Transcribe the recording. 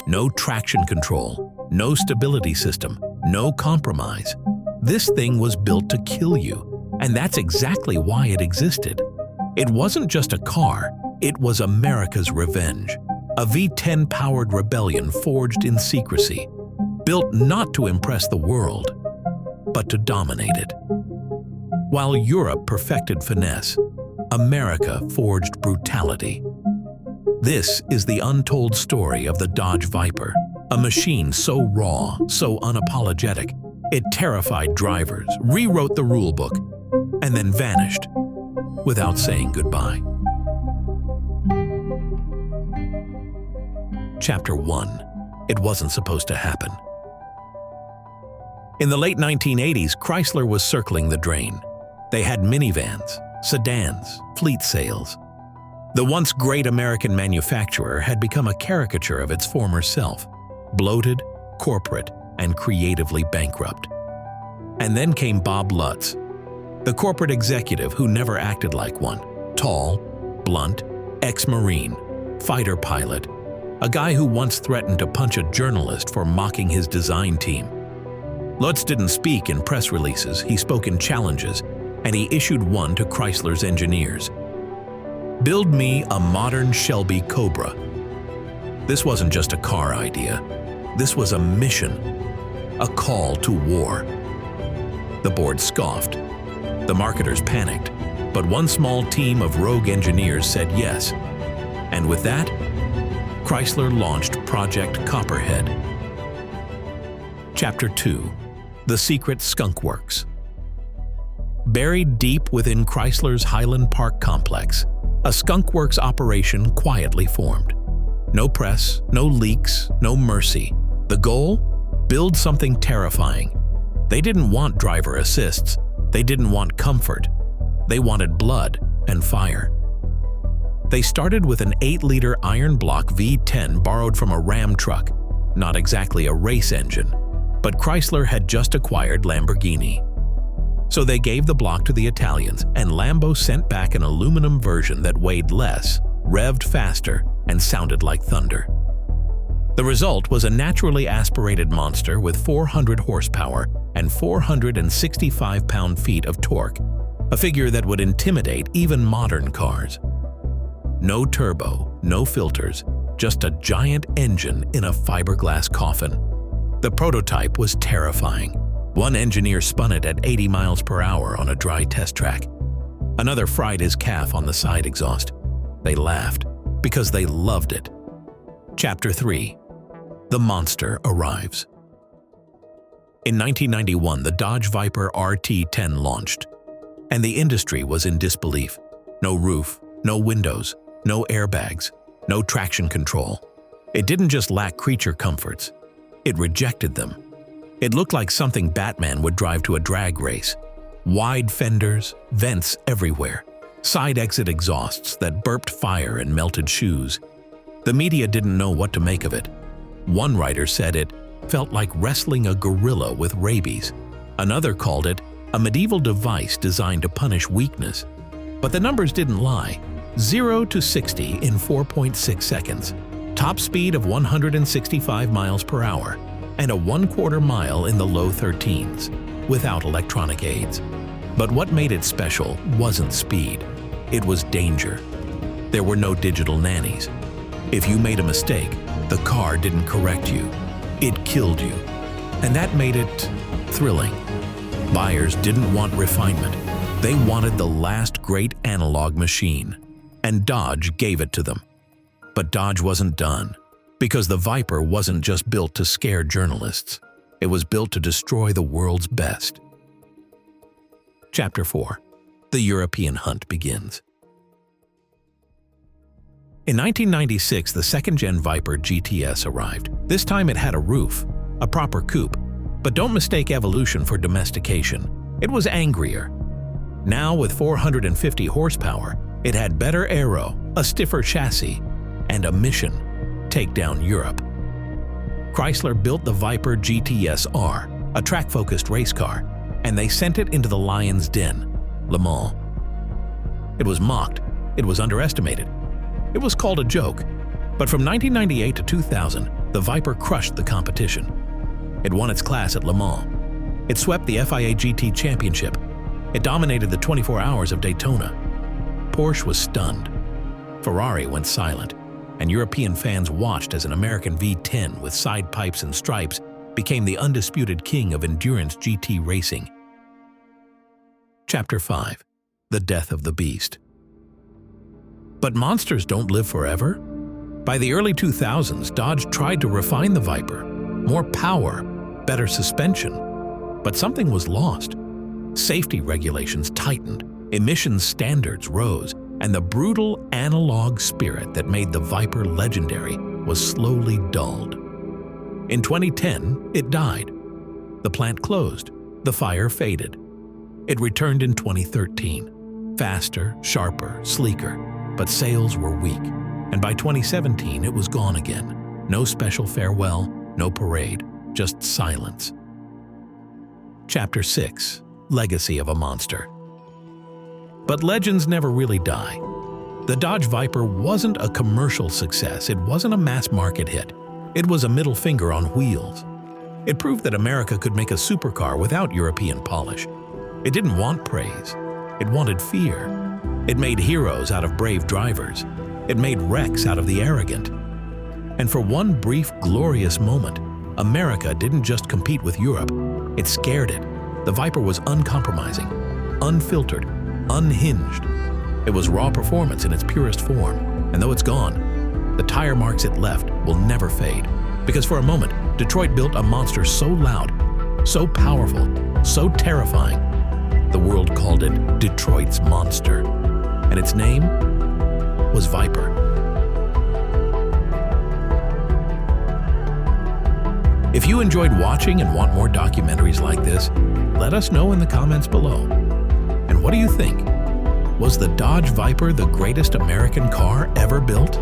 No traction control, no stability system, no compromise. This thing was built to kill you, and that's exactly why it existed. It wasn't just a car, it was America's revenge. A V10-powered rebellion forged in secrecy, built not to impress the world, but to dominate it. While Europe perfected finesse, America forged brutality. This is the untold story of the Dodge Viper, a machine so raw, so unapologetic, it terrified drivers, rewrote the rulebook, and then vanished without saying goodbye. Chapter 1. It wasn't supposed to happen. In the late 1980s, Chrysler was circling the drain. They had minivans, sedans, fleet sales. The once great American manufacturer had become a caricature of its former self, bloated, corporate, and creatively bankrupt. And then came Bob Lutz, the corporate executive who never acted like one, tall, blunt, ex-Marine, fighter pilot, a guy who once threatened to punch a journalist for mocking his design team. Lutz didn't speak in press releases, he spoke in challenges, and he issued one to Chrysler's engineers. Build me a modern Shelby Cobra. This wasn't just a car idea. This was a mission, a call to war. The board scoffed. The marketers panicked, but one small team of rogue engineers said yes. And with that, Chrysler launched Project Copperhead. Chapter 2. The Secret Skunk Works. Buried deep within Chrysler's Highland Park complex, a Skunk Works operation quietly formed. No press, no leaks, no mercy. The goal? Build something terrifying. They didn't want driver assists. They didn't want comfort. They wanted blood and fire. They started with an 8-liter iron block V10 borrowed from a Ram truck, not exactly a race engine, but Chrysler had just acquired Lamborghini. So they gave the block to the Italians, and Lambo sent back an aluminum version that weighed less, revved faster, and sounded like thunder. The result was a naturally aspirated monster with 400 horsepower and 465 pound-feet of torque, a figure that would intimidate even modern cars. No turbo, no filters, just a giant engine in a fiberglass coffin. The prototype was terrifying. One engineer spun it at 80 miles per hour on a dry test track. Another fried his calf on the side exhaust. They laughed because they loved it. Chapter 3. The monster arrives. In 1991, the Dodge Viper RT10 launched, and the industry was in disbelief. No roof, no windows, no airbags, no traction control. It didn't just lack creature comforts, it rejected them. It looked like something Batman would drive to a drag race. Wide fenders, vents everywhere, side exit exhausts that burped fire and melted shoes. The media didn't know what to make of it. One writer said it felt like wrestling a gorilla with rabies. Another called it a medieval device designed to punish weakness. But the numbers didn't lie. 0 to 60 in 4.6 seconds, top speed of 165 miles per hour, and a 1/4 mile in the low 13s, without electronic aids. But what made it special wasn't speed, it was danger. There were no digital nannies. If you made a mistake, the car didn't correct you, it killed you. And that made it thrilling. Buyers didn't want refinement, they wanted the last great analog machine. And Dodge gave it to them. But Dodge wasn't done, because the Viper wasn't just built to scare journalists. It was built to destroy the world's best. Chapter 4. The European hunt begins. In 1996, the second-gen Viper GTS arrived. This time it had a roof, a proper coupe. But don't mistake evolution for domestication. It was angrier. Now with 450 horsepower, it had better aero, a stiffer chassis, and a mission: take down Europe. Chrysler built the Viper GTS R, a track-focused race car, and they sent it into the lion's den, Le Mans. It was mocked, it was underestimated, it was called a joke. But from 1998 to 2000, the Viper crushed the competition. It won its class at Le Mans. It swept the FIA GT Championship. It dominated the 24 Hours of Daytona. Porsche was stunned. Ferrari went silent, and European fans watched as an American V10 with side pipes and stripes became the undisputed king of endurance GT racing. Chapter 5. The Death of the Beast. But monsters don't live forever. By the early 2000s, Dodge tried to refine the Viper. More power, better suspension. But something was lost. Safety regulations tightened, emissions standards rose, and the brutal analog spirit that made the Viper legendary was slowly dulled. In 2010, it died. The plant closed. The fire faded. It returned in 2013. Faster, sharper, sleeker, but sales were weak. And by 2017, it was gone again. No special farewell, no parade, just silence. Chapter 6. Legacy of a Monster. But legends never really die. The Dodge Viper wasn't a commercial success. It wasn't a mass-market hit. It was a middle finger on wheels. It proved that America could make a supercar without European polish. It didn't want praise. It wanted fear. It made heroes out of brave drivers. It made wrecks out of the arrogant. And for one brief, glorious moment, America didn't just compete with Europe. It scared it. The Viper was uncompromising, unfiltered, unhinged. It was raw performance in its purest form, and though it's gone, the tire marks it left will never fade. Because for a moment, Detroit built a monster so loud, so powerful, so terrifying, the world called it Detroit's Monster. And its name was Viper. If you enjoyed watching and want more documentaries like this, let us know in the comments below. And what do you think? Was the Dodge Viper the greatest American car ever built?